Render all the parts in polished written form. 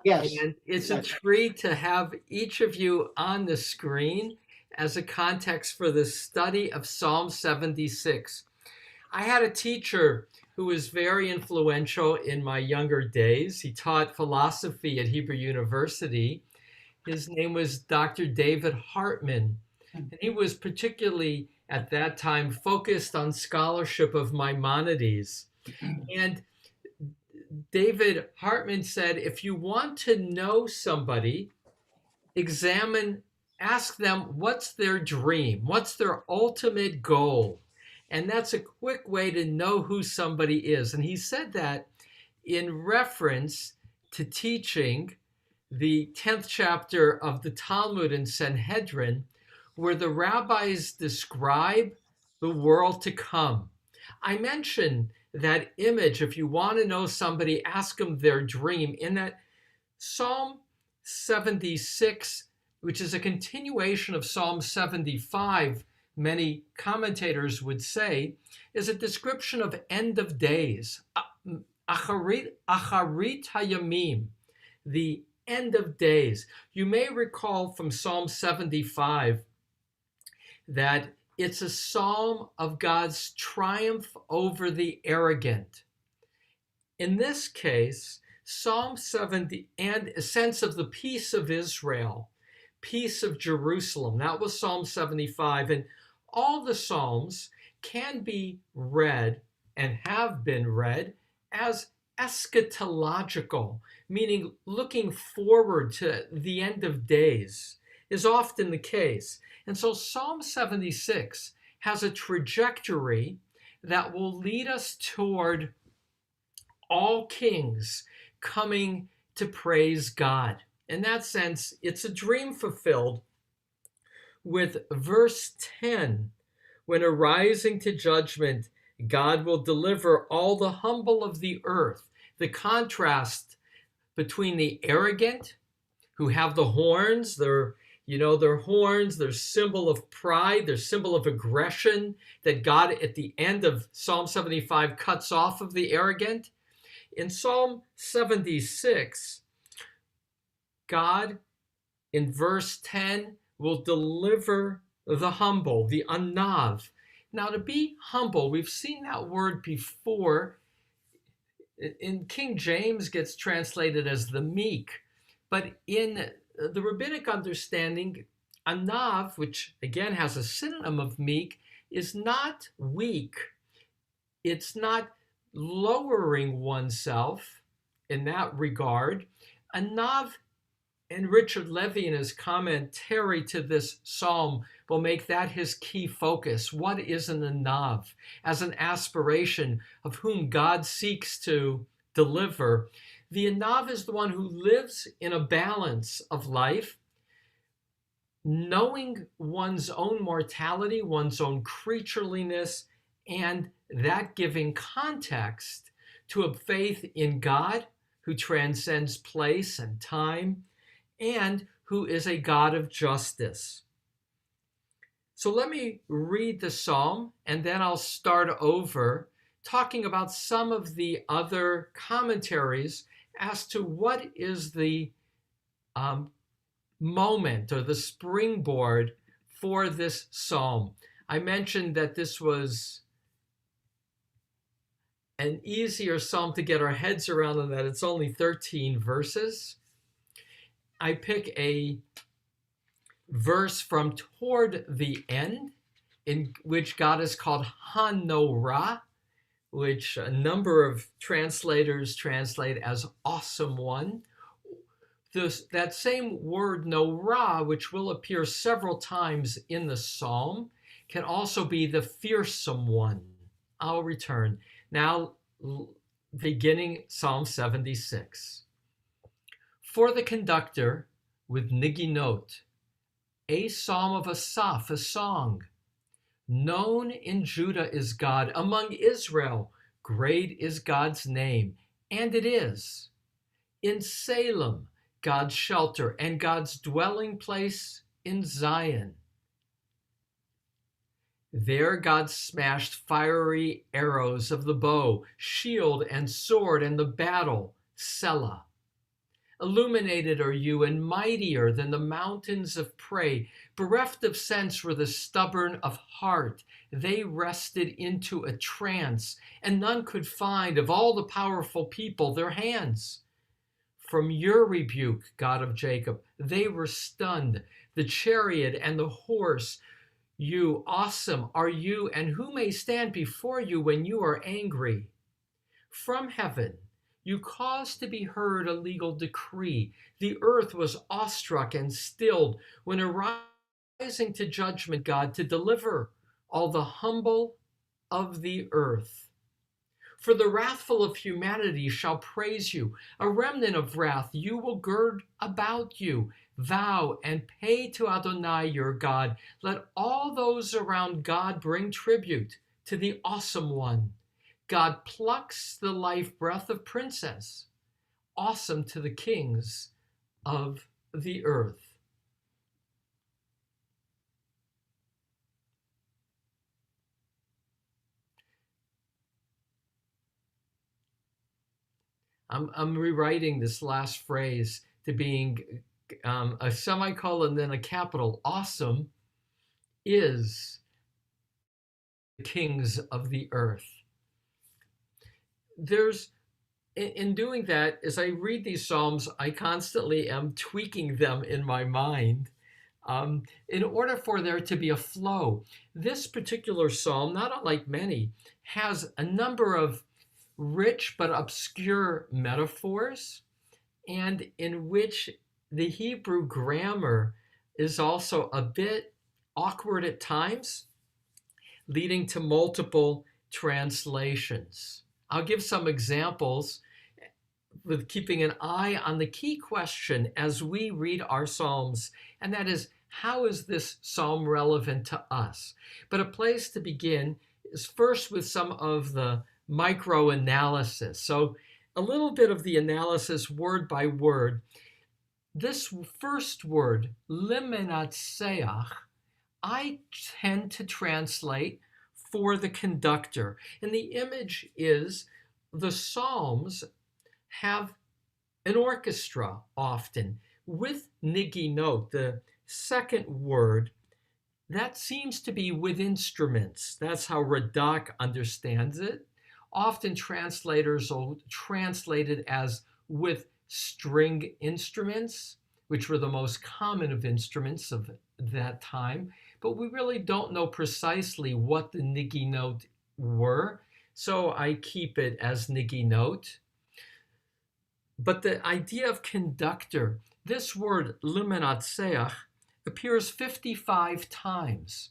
Yes. And it's a Yes. treat to have each of you on the screen as a context for the study of Psalm 76. I had a teacher who was very influential in my younger days. He taught philosophy at Hebrew University. His name was Dr. David Hartman. And he was particularly at that time focused on scholarship of Maimonides. And David Hartman said, if you want to know somebody, examine, ask them what's their dream, what's their ultimate goal. And that's a quick way to know who somebody is. And he said that in reference to teaching the 10th chapter of the Talmud in Sanhedrin, where the rabbis describe the world to come. I mentioned that image. If you want to know somebody, ask them their dream. In that Psalm 76, which is a continuation of Psalm 75, many commentators would say, is a description of end of days. Acharit hayamim, the end of days. You may recall from Psalm 75 that it's a psalm of God's triumph over the arrogant. In this case, Psalm 70 and a sense of the peace of Israel, peace of Jerusalem. That was Psalm 75. And all the Psalms can be read and have been read as eschatological, meaning looking forward to the end of days, is often the case. And so Psalm 76 has a trajectory that will lead us toward all kings coming to praise God. In that sense, it's a dream fulfilled with verse 10, when arising to judgment, God will deliver all the humble of the earth. The contrast between the arrogant, who have the horns, their horns, their symbol of pride, their symbol of aggression, that God at the end of Psalm 75 cuts off of the arrogant. In Psalm 76, God, in verse 10, will deliver the humble, the anav. Now, to be humble, we've seen that word before. In King James gets translated as the meek, but in the rabbinic understanding, anav, which again has a synonym of meek, is not weak. It's not lowering oneself in that regard. Anav, and Richard Levy in his commentary to this psalm will make that his key focus. What is an anav? As an aspiration of whom God seeks to deliver. The anav is the one who lives in a balance of life, knowing one's own mortality, one's own creatureliness, and that giving context to a faith in God who transcends place and time and who is a God of justice. So let me read the psalm and then I'll start over talking about some of the other commentaries as to what is the moment or the springboard for this psalm. I mentioned that this was an easier psalm to get our heads around and that it's only 13 verses. I pick a verse from toward the end in which God is called Hanorah, which a number of translators translate as awesome one. That same word Norah, which will appear several times in the psalm, can also be the fearsome one. I'll return. Now, beginning Psalm 76. For the conductor with Niginot, a psalm of Asaph, a song. Known in Judah is God, among Israel, great is God's name, and it is. In Salem, God's shelter and God's dwelling place in Zion. There God smashed fiery arrows of the bow, shield and sword and the battle, Selah. Illuminated are you and mightier than the mountains of prey. Bereft of sense were the stubborn of heart. They rested into a trance, and none could find of all the powerful people their hands. From your rebuke, God of Jacob, they were stunned. The chariot and the horse, you, awesome are you, and who may stand before you when you are angry? From heaven, you caused to be heard a legal decree. The earth was awestruck and stilled when arising to judgment, God, to deliver all the humble of the earth. For the wrathful of humanity shall praise you. A remnant of wrath you will gird about you. Vow and pay to Adonai your God. Let all those around God bring tribute to the awesome one. God plucks the life breath of princess, awesome to the kings of the earth. I'm rewriting this last phrase to being a semicolon, then a capital. Awesome is the kings of the earth. There's, in doing that, as I read these Psalms, I constantly am tweaking them in my mind in order for there to be a flow. This particular Psalm, not unlike many, has a number of rich but obscure metaphors, and in which the Hebrew grammar is also a bit awkward at times, leading to multiple translations. I'll give some examples with keeping an eye on the key question as we read our Psalms, and that is, how is this Psalm relevant to us? But a place to begin is first with some of the micro-analysis. So a little bit of the analysis word by word. This first word, limenatseach, I tend to translate for the conductor. And the image is the Psalms have an orchestra often with niginot, the second word. That seems to be with instruments. That's how Radak understands it. Often translators will translate it as with string instruments, which were the most common of instruments of that time. But we really don't know precisely what the niginot were, so I keep it as niginot. But the idea of conductor, this word limenatseach, appears 55 times,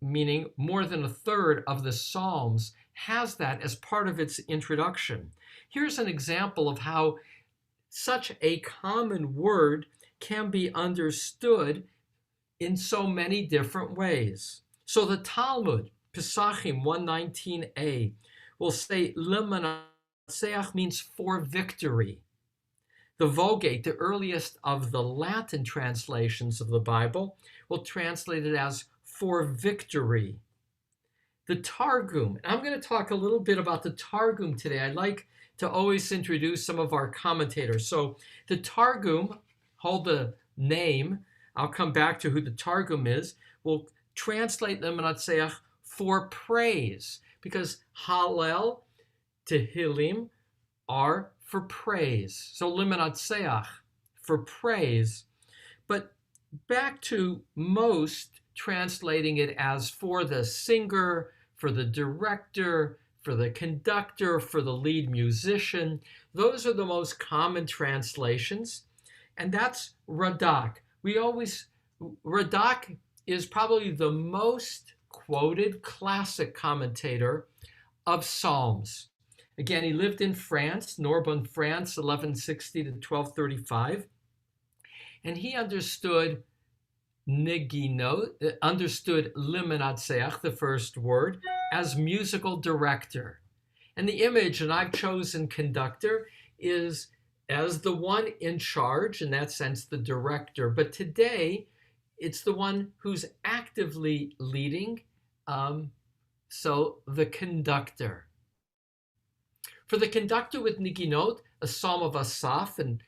meaning more than a third of the Psalms has that as part of its introduction. Here's an example of how such a common word can be understood in so many different ways. So the Talmud, Pesachim 119a, will say limenatseach means for victory. The Vulgate, the earliest of the Latin translations of the Bible, will translate it as for victory. The Targum, and I'm going to talk a little bit about the Targum today. I like to always introduce some of our commentators. So the Targum, hold the name, I'll come back to who the Targum is, will translate limenatseach for praise, because Hallel, Tehillim are for praise. So limenatseach, for praise. But back to most translating it as for the singer, for the director, for the conductor, for the lead musician. Those are the most common translations. And that's Radak. Radak is probably the most quoted classic commentator of Psalms. Again, he lived in France, Narbonne, France, 1160 to 1235. And he understood niginot, understood limenatseach, the first word, as musical director. And the image, and I've chosen conductor, is as the one in charge, in that sense, the director. But today, it's the one who's actively leading, so the conductor. For the conductor with niginot, a psalm of Asaph, and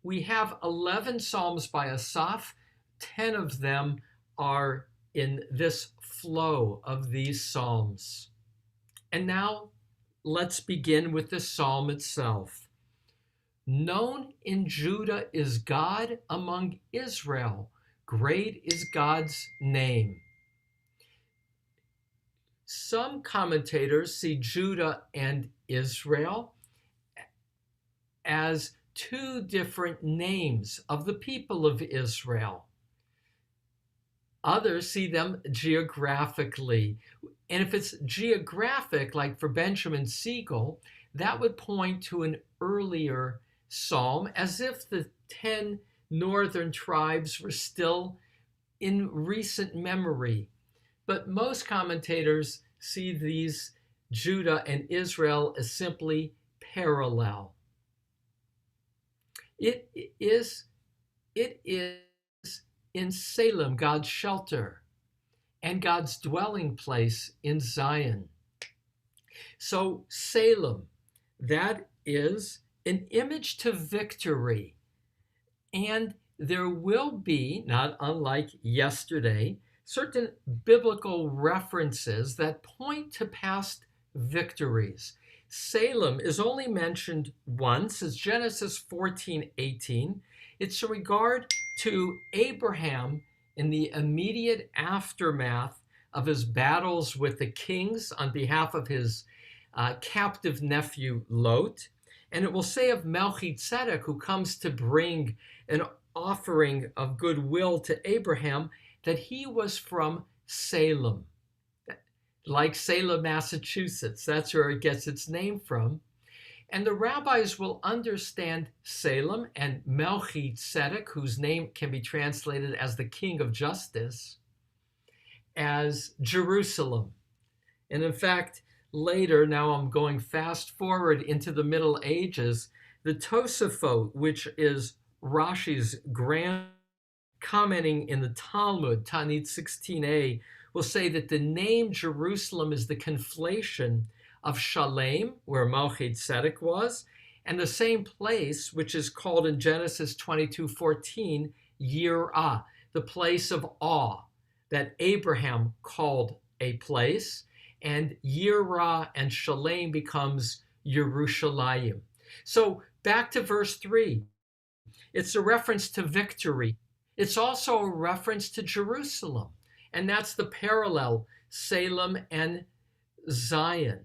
We have 11 Psalms by Asaph. 10 of them are in this flow of these Psalms. And now let's begin with the Psalm itself. Known in Judah is God among Israel. Great is God's name. Some commentators see Judah and Israel as two different names of the people of Israel. Others see them geographically. And if it's geographic, like for Benjamin Siegel, that would point to an earlier psalm, as if the 10 northern tribes were still in recent memory. But most commentators see these Judah and Israel as simply parallel. It is in Salem, God's shelter, and God's dwelling place in Zion. So Salem, that is an image to victory. And there will be, not unlike yesterday, certain biblical references that point to past victories. Salem is only mentioned once, as Genesis 14:18. It's in regard to Abraham in the immediate aftermath of his battles with the kings on behalf of his captive nephew Lot. And it will say of Melchizedek, who comes to bring an offering of goodwill to Abraham, that he was from Salem, like Salem, Massachusetts. That's where it gets its name from. And the rabbis will understand Salem and Melchizedek, whose name can be translated as the King of Justice, as Jerusalem. And in fact, later, now I'm going fast forward into the Middle Ages, the Tosafot, which is Rashi's grand commenting in the Talmud, Tanit 16a, will say that the name Jerusalem is the conflation of Shalem, where Melchizedek was, and the same place, which is called in Genesis 22:14, Yirah, the place of awe, that Abraham called a place, and Yirah and Shalem becomes Yerushalayim. So back to verse 3. It's a reference to victory. It's also a reference to Jerusalem. And that's the parallel, Salem and Zion.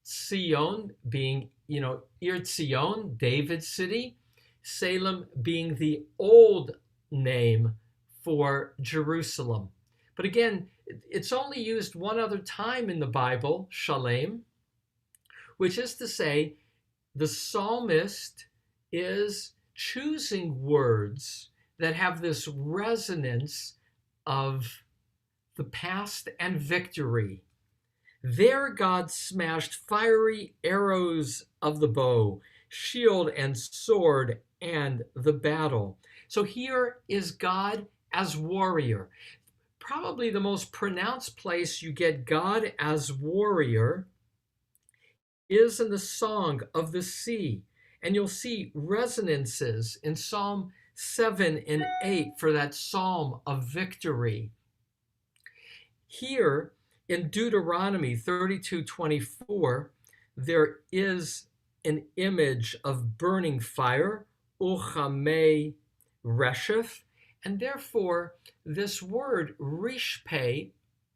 Sion being, Ir Zion, David's city. Salem being the old name for Jerusalem. But again, it's only used one other time in the Bible, Shalem, which is to say, the psalmist is choosing words that have this resonance of the past and victory. There God smashed fiery arrows of the bow, shield and sword, and the battle. So here is God as warrior. Probably the most pronounced place you get God as warrior is in the Song of the Sea. And you'll see resonances in Psalm 7 and 8 for that psalm of victory. Here in Deuteronomy 32:24, there is an image of burning fire, uchamei reshef, and therefore this word rishpeh,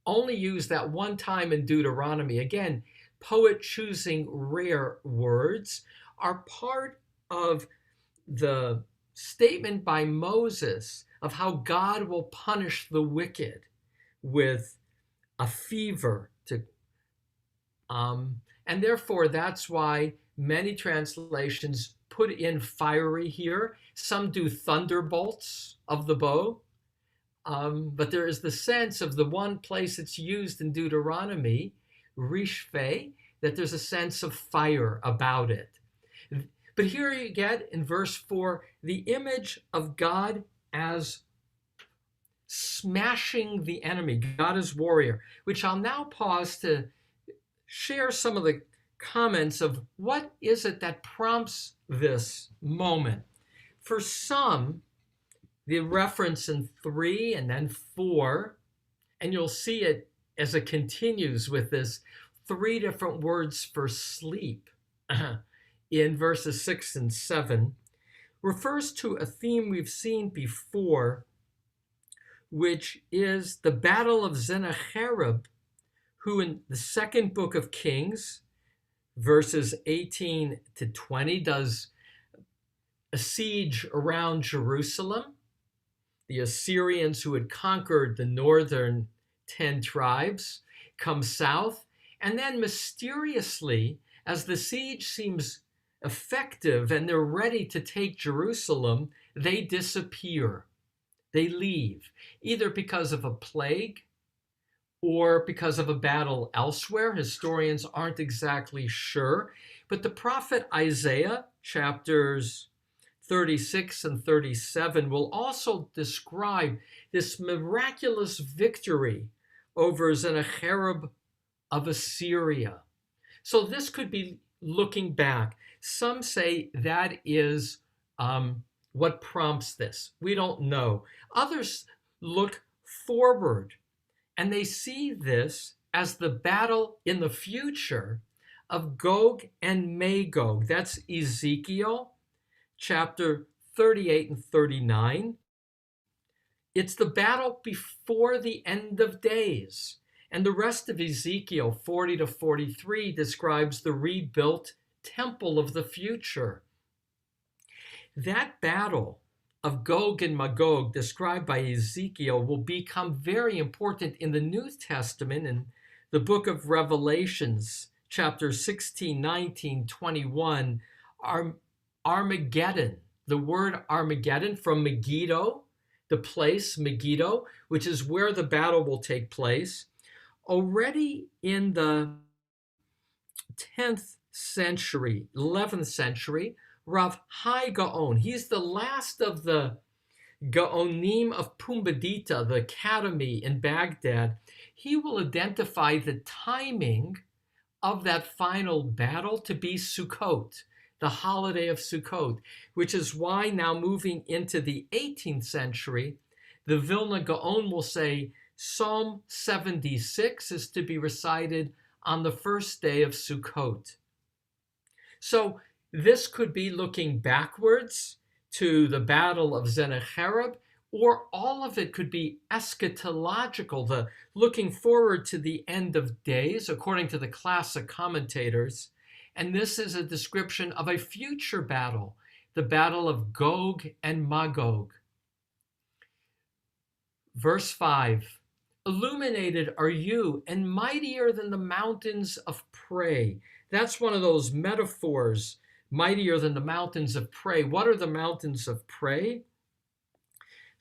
only used that one time in Deuteronomy. Again, poet choosing rare words, are part of the statement by Moses of how God will punish the wicked with a fever and therefore that's why many translations put in fiery here. Some do thunderbolts of the bow, but there is the sense of the one place it's used in Deuteronomy, rishpeh, that there's a sense of fire about it. But here you get in verse 4 the image of God as smashing the enemy, God as warrior, which I'll now pause to share some of the comments of what is it that prompts this moment. For some, the reference in 3 and then 4, and you'll see it as it continues with this 3 different words for sleep in verses 6 and 7, refers to a theme we've seen before, which is the battle of Sennacherib, who in the second book of Kings, verses 18 to 20, does a siege around Jerusalem. The Assyrians, who had conquered the northern 10 tribes, come south, and then mysteriously, as the siege seems effective and they're ready to take Jerusalem, they disappear. They leave, either because of a plague or because of a battle elsewhere. Historians aren't exactly sure. But the prophet Isaiah, chapters 36 and 37, will also describe this miraculous victory over Sennacherib of Assyria. So this could be looking back. Some say that is what prompts this. We don't know. Others look forward, and they see this as the battle in the future of Gog and Magog. That's Ezekiel chapter 38 and 39. It's the battle before the end of days. And the rest of Ezekiel 40 to 43 describes the rebuilt temple of the future. That battle of Gog and Magog described by Ezekiel will become very important in the New Testament in the book of Revelations, chapter 16, 19, 21, Armageddon. The word Armageddon from Megiddo, the place Megiddo, which is where the battle will take place. Already in the 10th century, 11th century, Rav Hai Gaon, he's the last of the Gaonim of Pumbedita, the academy in Baghdad. He will identify the timing of that final battle to be Sukkot, the holiday of Sukkot, which is why now moving into the 18th century, the Vilna Gaon will say Psalm 76 is to be recited on the first day of Sukkot. So this could be looking backwards to the battle of Sennacherib, or all of it could be eschatological, the looking forward to the end of days, according to the classic commentators. And this is a description of a future battle, the battle of Gog and Magog. Verse 5, illuminated are you and mightier than the mountains of prey. That's one of those metaphors, mightier than the mountains of prey. What are the mountains of prey?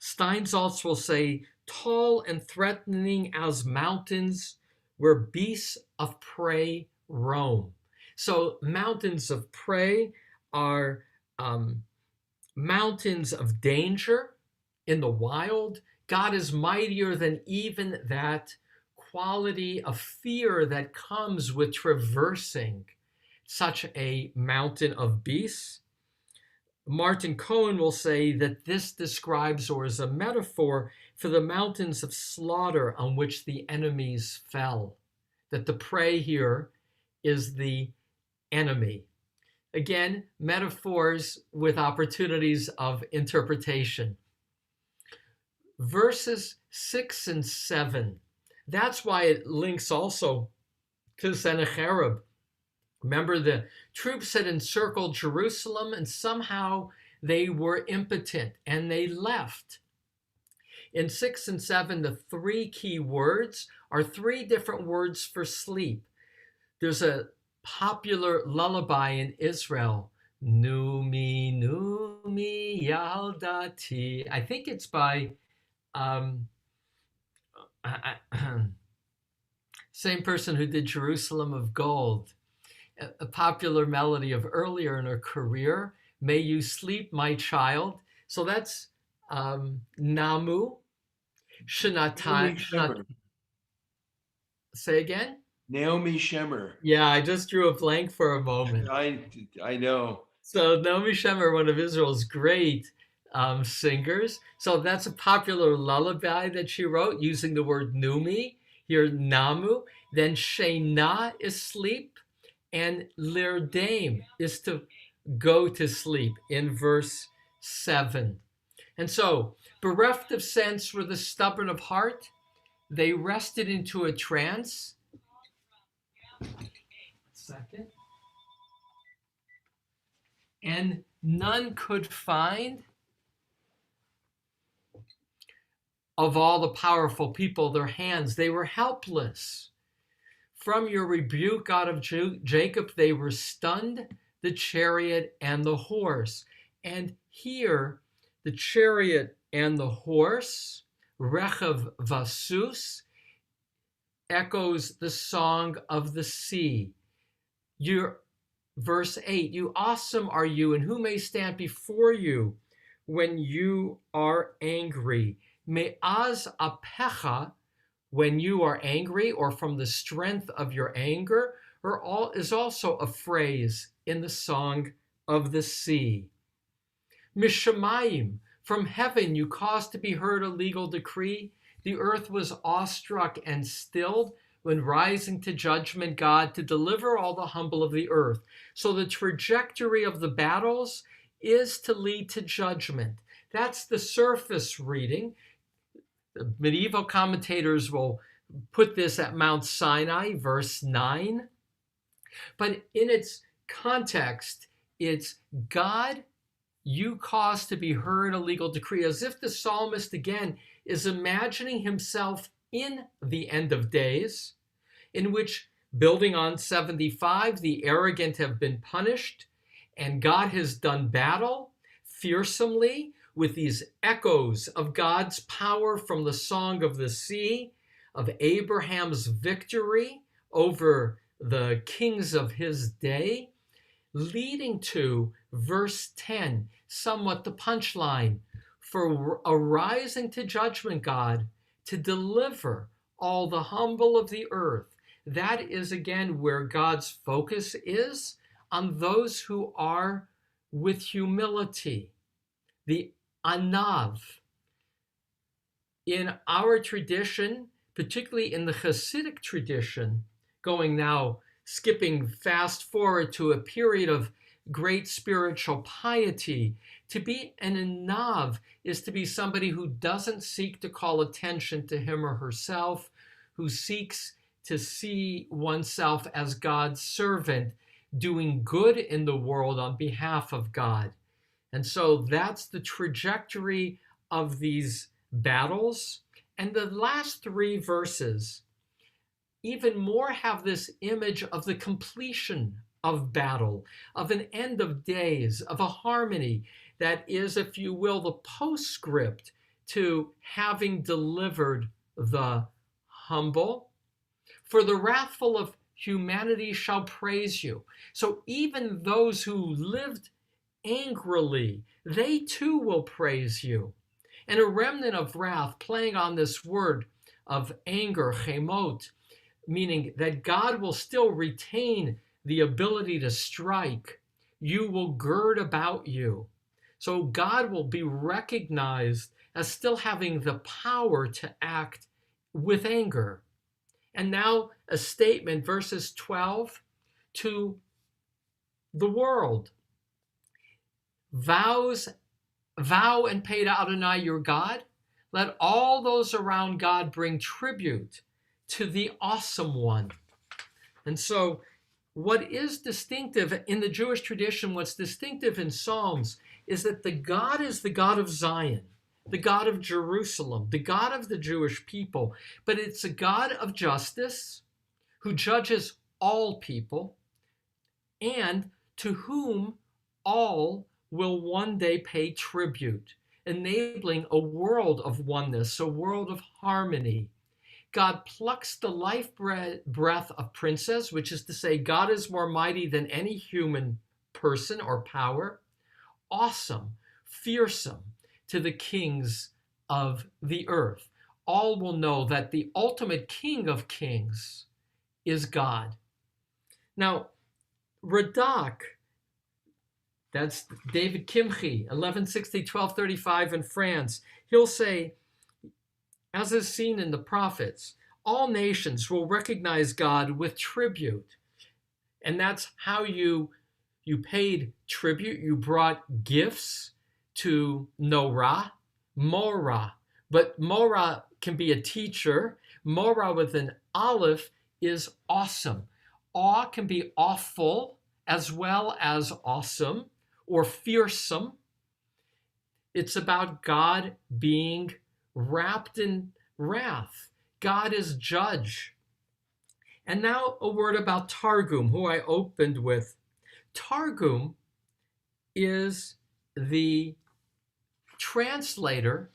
Steinsaltz will say, tall and threatening as mountains where beasts of prey roam. So mountains of prey are mountains of danger in the wild. God is mightier than even that quality of fear that comes with traversing such a mountain of beasts. Martin Cohen will say that this describes or is a metaphor for the mountains of slaughter on which the enemies fell, that the prey here is the enemy. Again, metaphors with opportunities of interpretation. Verses 6 and 7, that's why it links also to Sennacherib. Remember, the troops had encircled Jerusalem and somehow they were impotent and they left. In 6 and 7, the 3 key words are 3 different words for sleep. There's a popular lullaby in Israel, Numi, Numi, Yaldati. I think it's by same person who did Jerusalem of Gold. A popular melody of earlier in her career, May You Sleep, My Child. So that's Namu. Shanatai. Say again? Naomi Shemer. Yeah, I just drew a blank for a moment. I know. So Naomi Shemer, one of Israel's great singers. So that's a popular lullaby that she wrote using the word Numi, here Namu. Then Shena is sleep, and Lirdame is to go to sleep in verse 7. And so, bereft of sense were the stubborn of heart. They rested into a trance. Second. And none could find of all the powerful people their hands. They were helpless. From your rebuke, God of Jacob, they were stunned, the chariot and the horse. And here, the chariot and the horse, Rechav Vasus, echoes the song of the sea. Verse 8, you awesome are you, and who may stand before you when you are angry? Me'az apecha, when you are angry, or from the strength of your anger, is also a phrase in the song of the sea. Mishamayim, from heaven you caused to be heard a legal decree. The earth was awestruck and stilled when rising to judgment, God, to deliver all the humble of the earth. So the trajectory of the battles is to lead to judgment. That's the surface reading. The medieval commentators will put this at Mount Sinai, verse 9. But in its context, it's God, you caused to be heard a legal decree, as if the psalmist again is imagining himself in the end of days, in which, building on 75, the arrogant have been punished, and God has done battle fearsomely with these echoes of God's power from the song of the sea, of Abraham's victory over the kings of his day, leading to verse 10, somewhat the punchline, for arising to judgment, God, to deliver all the humble of the earth. That is again where God's focus is, on those who are with humility, the anav. In our tradition, particularly in the Hasidic tradition, skipping fast forward to a period of great spiritual piety, to be an anav is to be somebody who doesn't seek to call attention to him or herself, who seeks to see oneself as God's servant, doing good in the world on behalf of God. And so that's the trajectory of these battles. And the last three verses even more have this image of the completion of battle, of an end of days, of a harmony that is, if you will, the postscript to having delivered the humble. For the wrathful of humanity shall praise you. So even those who lived angrily, they too will praise you. And a remnant of wrath, playing on this word of anger, chemot, meaning that God will still retain the ability to strike. You will gird about you. So God will be recognized as still having the power to act with anger. And now a statement, verses 12, to the world. Vow and pay to Adonai your God. Let all those around God bring tribute to the awesome one. And so what is distinctive in the Jewish tradition, what's distinctive in Psalms, is that the God is the God of Zion, the God of Jerusalem, the God of the Jewish people, but it's a God of justice who judges all people and to whom all will one day pay tribute, enabling a world of oneness, a world of harmony. God plucks the life breath of princes, which is to say God is more mighty than any human person or power, awesome, fearsome to the kings of the earth. All will know that the ultimate King of kings is God. Now, Radak That's David Kimchi, 1160-1235 in France. He'll say, as is seen in the prophets, all nations will recognize God with tribute. And that's how you paid tribute. You brought gifts to Norah, Morah. But Morah can be a teacher. Morah with an aleph is awesome. Awe can be awful as well as awesome or fearsome. It's about God being wrapped in wrath. God is judge. And now a word about Targum, who I opened with. Targum is the translator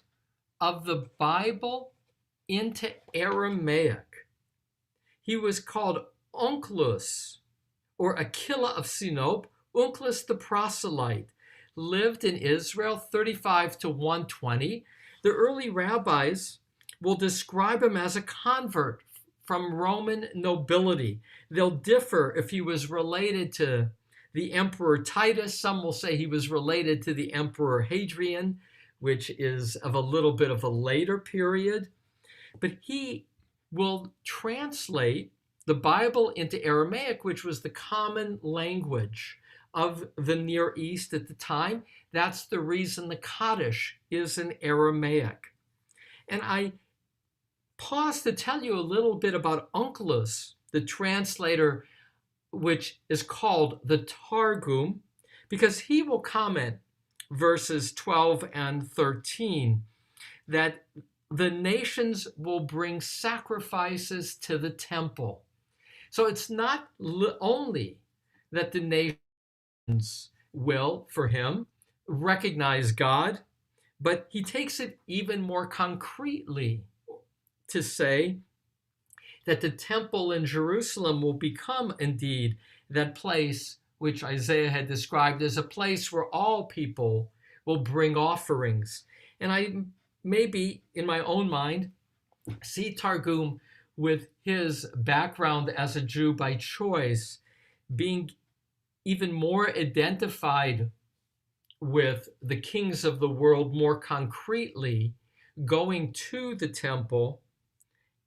of the Bible into Aramaic. He was called Onkelos, or Aquila of Sinope. Onkelos the proselyte lived in Israel 35 to 120. The early rabbis will describe him as a convert from Roman nobility. They'll differ if he was related to the Emperor Titus. Some will say he was related to the Emperor Hadrian, which is of a little bit of a later period. But he will translate the Bible into Aramaic, which was the common language of the Near East at the time. That's the reason the Kaddish is in Aramaic. And I pause to tell you a little bit about Onkelos, the translator, which is called the Targum, because he will comment verses 12 and 13 that the nations will bring sacrifices to the temple. So it's not only that the nations will, for him, recognize God, but he takes it even more concretely to say that the temple in Jerusalem will become indeed that place which Isaiah had described as a place where all people will bring offerings. And I maybe, in my own mind, see Targum with his background as a Jew by choice being even more identified with the kings of the world more concretely, going to the temple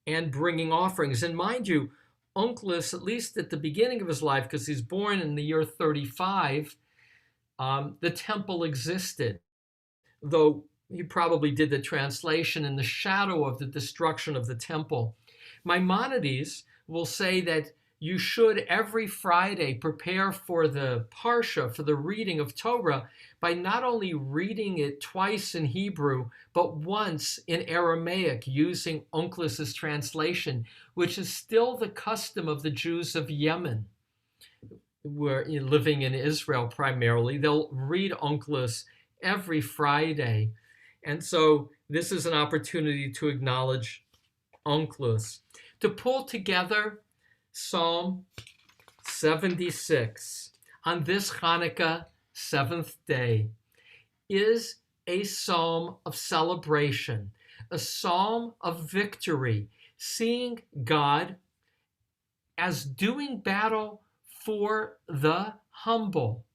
and bringing offerings. And mind you, Onkelos, at least at the beginning of his life, because he's born in the year 35, the temple existed, though he probably did the translation in the shadow of the destruction of the temple. Maimonides will say that you should every Friday prepare for the Parsha, for the reading of Torah, by not only reading it twice in Hebrew, but once in Aramaic, using Onkelos' translation, which is still the custom of the Jews of Yemen, who are living in Israel primarily. They'll read Onkelos every Friday. And so this is an opportunity to acknowledge Onkelos. To pull together Psalm 76 on this Hanukkah 7th day is a psalm of celebration, a psalm of victory, seeing God as doing battle for the humble,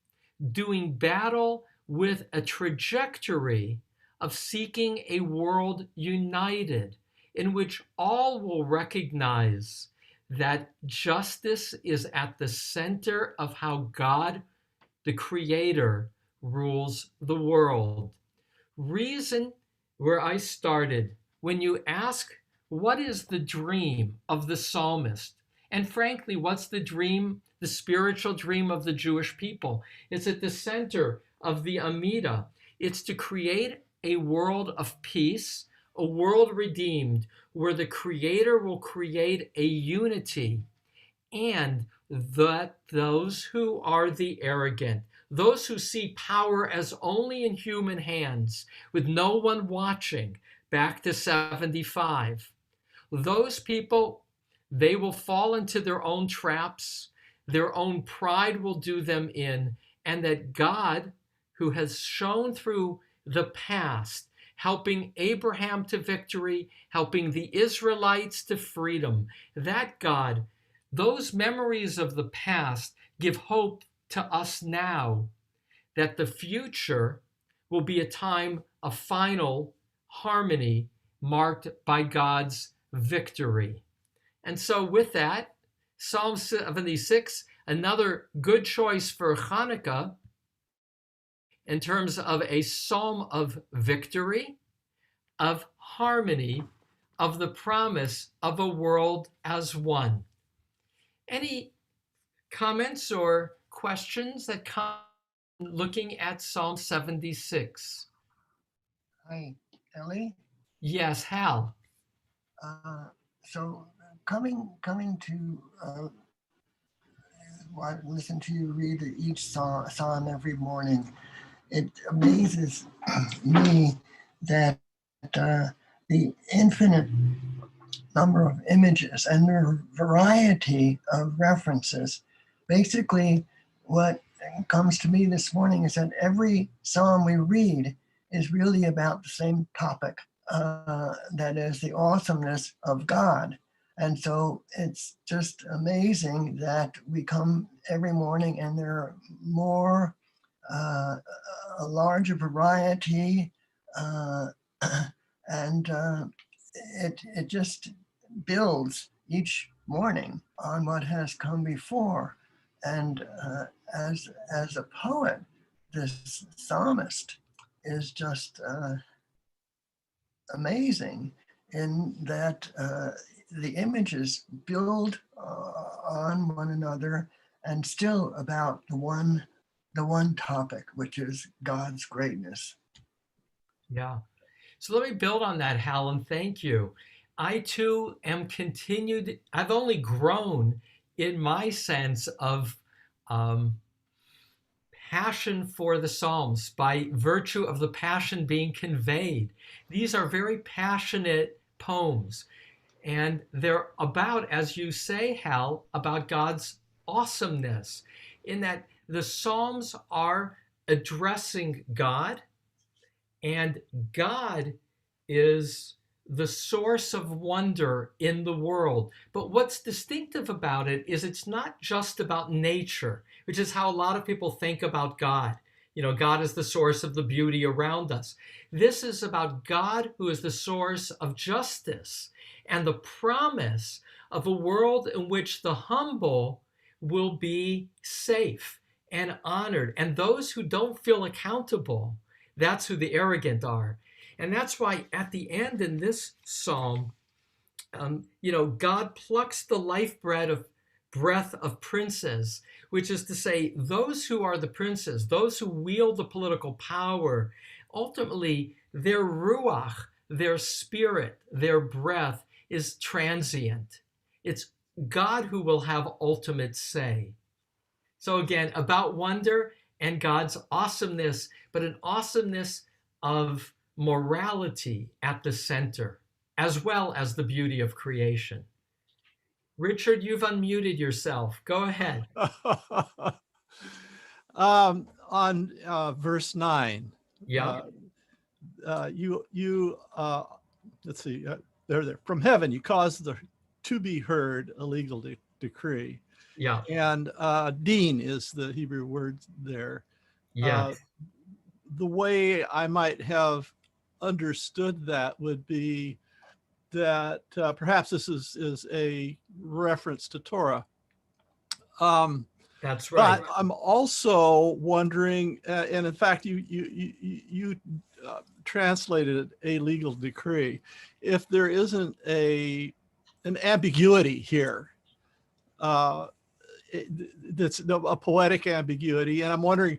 doing battle with a trajectory of seeking a world united in which all will recognize that justice is at the center of how God, the Creator, rules the world. Reason where I started, when you ask, what is the dream of the psalmist? And frankly, what's the dream, the spiritual dream of the Jewish people? It's at the center of the Amidah. It's to create a world of peace, a world redeemed, where the Creator will create a unity, and that those who are the arrogant, those who see power as only in human hands, with no one watching, back to 75, those people, they will fall into their own traps, their own pride will do them in, and that God, who has shown through the past, helping Abraham to victory, helping the Israelites to freedom, that God, those memories of the past give hope to us now, that the future will be a time of final harmony marked by God's victory. And so, with that, Psalm 76, another good choice for Hanukkah in terms of a psalm of victory, of harmony, of the promise of a world as one. Any comments or questions that come looking at Psalm 76? Hi, Ellie. Yes, Hal. So coming to listen to you read each psalm every morning, it amazes me that the infinite number of images and their variety of references. Basically, what comes to me this morning is that every psalm we read is really about the same topic, that is the awesomeness of God. And so it's just amazing that we come every morning and there are more, a larger variety, and it just builds each morning on what has come before. And as a poet, this psalmist is just amazing in that the images build on one another and still about the one topic, which is God's greatness. Yeah. So let me build on that, Hal, and thank you. I too am continued, I've only grown in my sense of passion for the Psalms by virtue of the passion being conveyed. These are very passionate poems, and they're about, as you say, Hal, about God's awesomeness, in that the Psalms are addressing God, and God is the source of wonder in the world. But what's distinctive about it is it's not just about nature, which is how a lot of people think about God. You know, God is the source of the beauty around us. This is about God, who is the source of justice and the promise of a world in which the humble will be safe and honored. And those who don't feel accountable, that's who the arrogant are. And that's why at the end in this psalm, God plucks the breath of princes, which is to say, those who are the princes, those who wield the political power, ultimately their ruach, their spirit, their breath is transient. It's God who will have ultimate say. So again, about wonder and God's awesomeness, but an awesomeness of morality at the center, as well as the beauty of creation. Richard, you've unmuted yourself. Go ahead. On verse 9, Yeah. Let's see, there. From heaven, you caused to be heard a legal decree. Yeah. And din is the Hebrew word there. Yeah. The way I might have understood that would be that perhaps this is a reference to Torah. That's right. But I'm also wondering, and in fact, you translated a legal decree. If there isn't an ambiguity here, that's a poetic ambiguity, and I'm wondering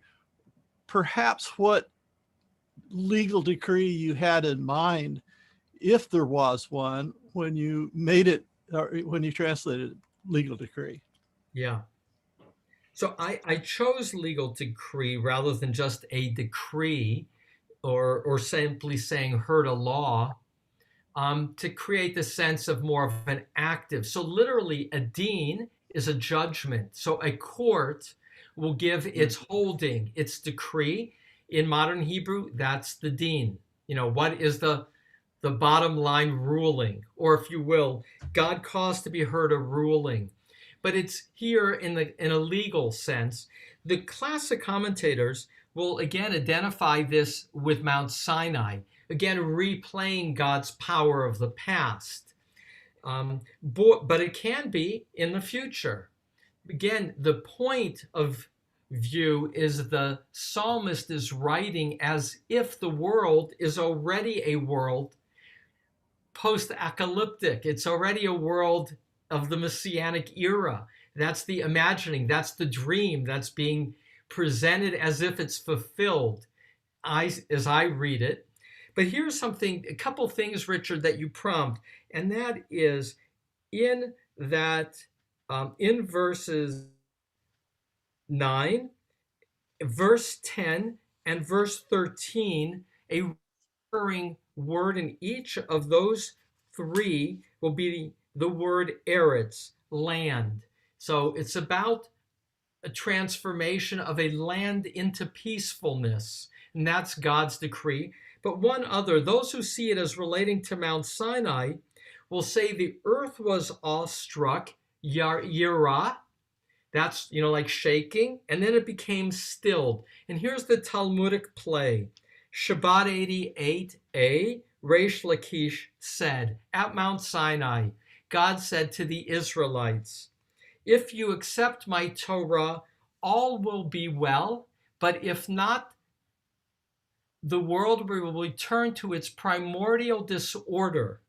perhaps what legal decree you had in mind, if there was one, when you made it, or when you translated legal decree. Yeah. So I chose legal decree rather than just a decree or simply saying heard a law, to create the sense of more of an active. So literally a din is a judgment. So a court will give its holding, its decree. In modern Hebrew, that's the din. What is the bottom line ruling? Or if you will, God caused to be heard a ruling. But it's here in a legal sense. The classic commentators will again identify this with Mount Sinai, again replaying God's power of the past. But it can be in the future. Again, the point of view is the psalmist is writing as if the world is already a world post-apocalyptic. It's already a world of the Messianic era. That's the imagining, that's the dream that's being presented as if it's fulfilled as I read it. But here's something, a couple things, Richard, that you prompt, and that is in verses 9, verse 10, and verse 13, a recurring word in each of those three will be the word eretz, land. So it's about a transformation of a land into peacefulness, and that's God's decree. But one other, those who see it as relating to Mount Sinai will say the earth was awestruck, yirah, that's, like shaking, and then it became stilled. And here's the Talmudic play. Shabbat 88a, Reish Lakish said, at Mount Sinai, God said to the Israelites, if you accept my Torah, all will be well, but if not, the world will return to its primordial disorder,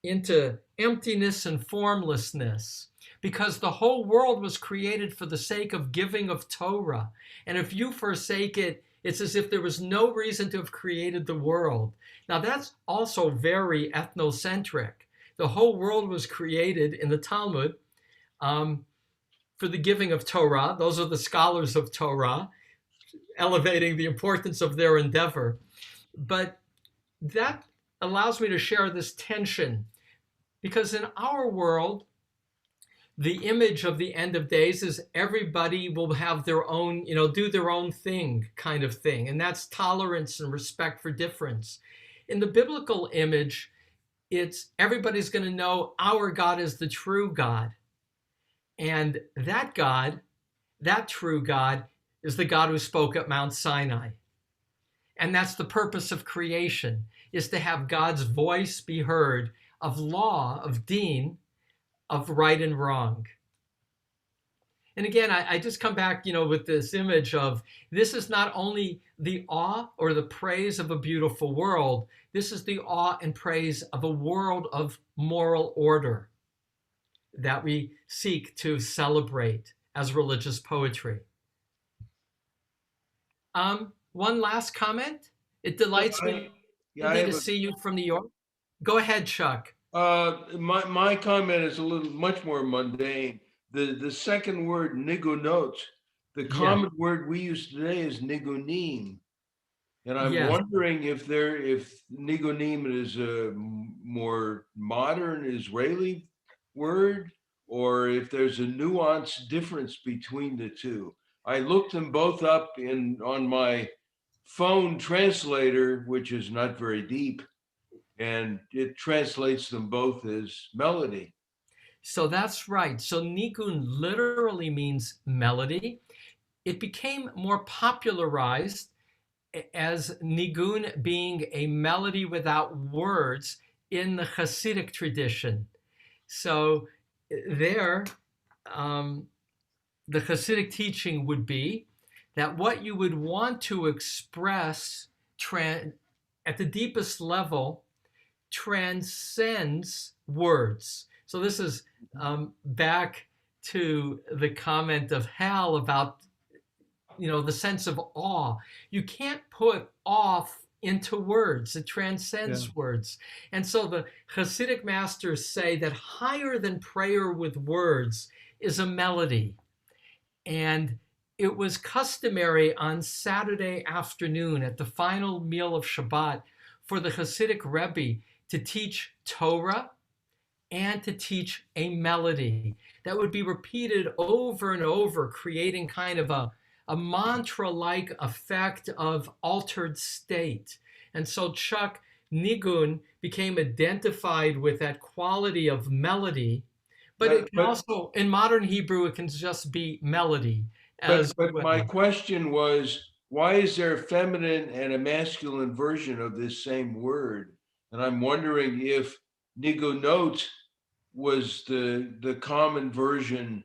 into emptiness and formlessness, because the whole world was created for the sake of giving of Torah. And if you forsake it, it's as if there was no reason to have created the world. Now that's also very ethnocentric. The whole world was created in the Talmud for the giving of Torah. Those are the scholars of Torah, elevating the importance of their endeavor. But that allows me to share this tension, because in our world, the image of the end of days is everybody will have their own, do their own thing kind of thing. And that's tolerance and respect for difference. In the biblical image, it's everybody's going to know our God is the true God. And that God, that true God, is the God who spoke at Mount Sinai. And that's the purpose of creation, is to have God's voice be heard of law, of deen, of right and wrong. And again, I just come back, with this image of this is not only the awe or the praise of a beautiful world, this is the awe and praise of a world of moral order that we seek to celebrate as religious poetry. One last comment. It delights me to see you from New York. Go ahead, Chuck. My comment is much more mundane. The second word, nigunot, the common word we use today is nigunim. And I'm wondering if nigunim is a more modern Israeli word, or if there's a nuanced difference between the two. I looked them both up on my phone translator, which is not very deep, and it translates them both as melody. So that's right. So nigun literally means melody. It became more popularized as nigun being a melody without words in the Hasidic tradition. So there, the Hasidic teaching would be that what you would want to express at the deepest level transcends words. So this is back to the comment of Hal about, the sense of awe. You can't put awe into words. It transcends words. And so the Hasidic masters say that higher than prayer with words is a melody. And it was customary on Saturday afternoon at the final meal of Shabbat for the Hasidic Rebbe to teach Torah and to teach a melody that would be repeated over and over, creating kind of a mantra-like effect of altered state. And so Chuck, nigun became identified with that quality of melody, but it can also, in modern Hebrew, it can just be melody. But my question was, why is there a feminine and a masculine version of this same word? And I'm wondering if nigunot was the common version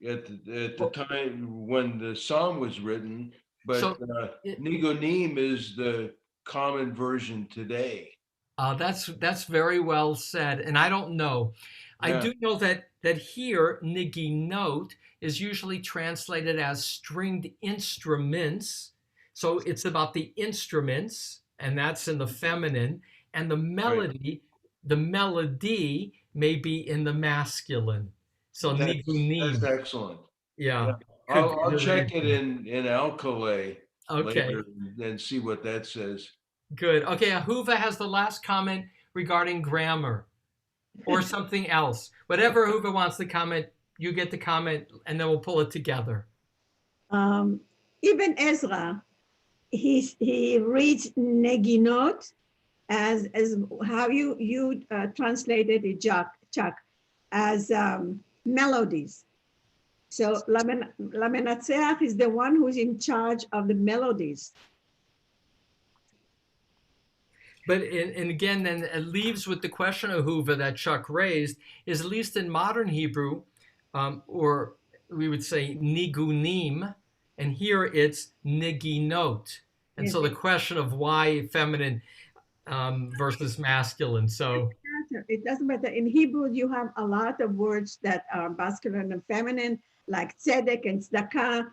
at the time when the psalm was written, but So it, nigunim is the common version today. that's very well said, and I don't know. I Yeah, do know that here niginot is usually translated as stringed instruments, so it's about the instruments, and that's in the feminine, and right. the melody may be in the masculine. So That's nigunim, excellent. Yeah, yeah, could be I'll really check it in Alkali okay. later and see what that says. Good. Okay, Ahuva has the last comment regarding grammar or something else. Whatever Ahuva wants to comment, you get the comment, and then we'll pull it together. Ibn Ezra, he reads neginot as how you translated it, Chuck, as melodies. So Lamenatseach is the one who's in charge of the melodies. But and again, then it leaves with the question of Ahuva that Chuck raised is, at least in modern Hebrew, or we would say nigunim, and here it's niginot. And so the question of why feminine versus masculine. So it doesn't matter. In Hebrew, you have a lot of words that are masculine and feminine, like tzedek and tzedakah.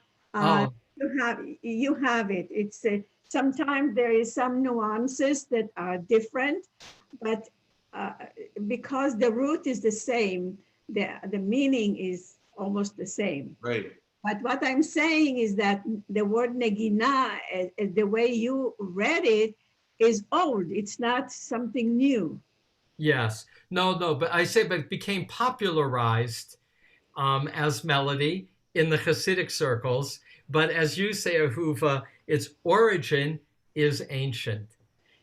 You have it. It's sometimes there is some nuances that are different, but because the root is the same, the meaning is almost the same. Right. But what I'm saying is that the word negina, the way you read it, is old. It's not something new. yes, no, but I say, but it became popularized as melody in the Hasidic circles. But as you say, Ahuva, its origin is ancient.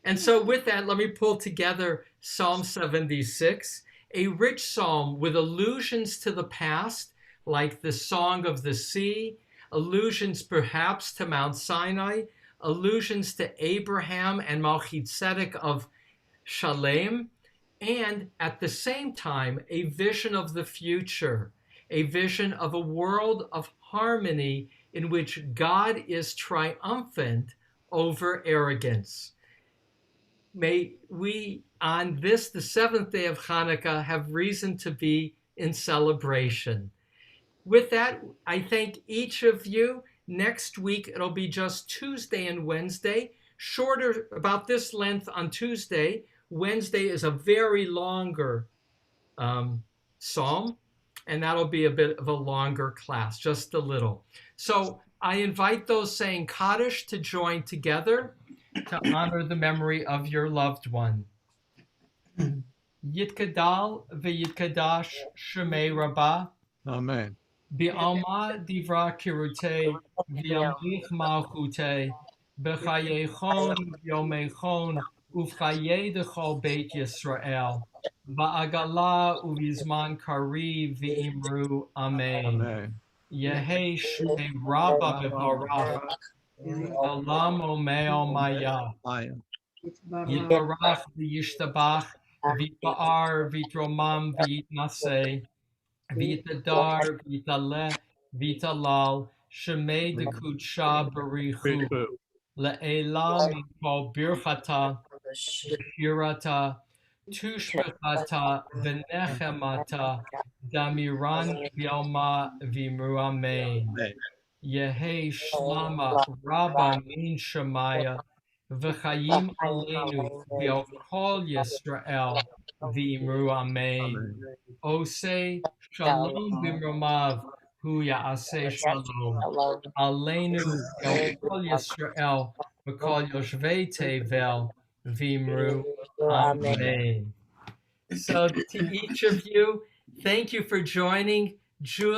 And so with that, let me pull together Psalm 76, a rich psalm with allusions to the past, like the Song of the Sea, allusions perhaps to Mount Sinai, allusions to Abraham and Melchizedek of Shalem, and at the same time, a vision of the future, a vision of a world of harmony in which God is triumphant over arrogance. May we, on this, the seventh day of Hanukkah, have reason to be in celebration. With that, I thank each of you. Next week, it'll be just Tuesday and Wednesday, shorter, about this length on Tuesday. Wednesday is a very longer psalm, and that'll be a bit of a longer class, just a little. So I invite those saying Kaddish to join together to honor the memory of your loved one. Yitkadal v'yitkadash shemei rabbah. Amen. Bi'alma divra kirute v'yamlich malchute b'chayechon yomechon uvchaye dechol beit Yisrael ba'agala uvizman kari v'imru amen. Amen. Yehi shmei rabba v'varach olam omeo maya yivarach v'yishtabach v'yipa'ar v'yitromam v'yitnaseh Vitadar, Vitale, Vitalal, Shemei de Kutsha Barichu, Le'elam Kol Birchata, Shirata, Tushbechata, Venechemata, Damiran Yoma Vimru Amen. Yehi Shlama, Rabba Min Shemaya, V'chayim Aleinu, V'al Kol Yisrael, Vimru Amen. Osei Shalom b'mromav hu ya'aseh shalom. Aleinu el kol Yisrael v'kol yoshvei tevel v'imru amen. So to each of you, thank you for joining. Julie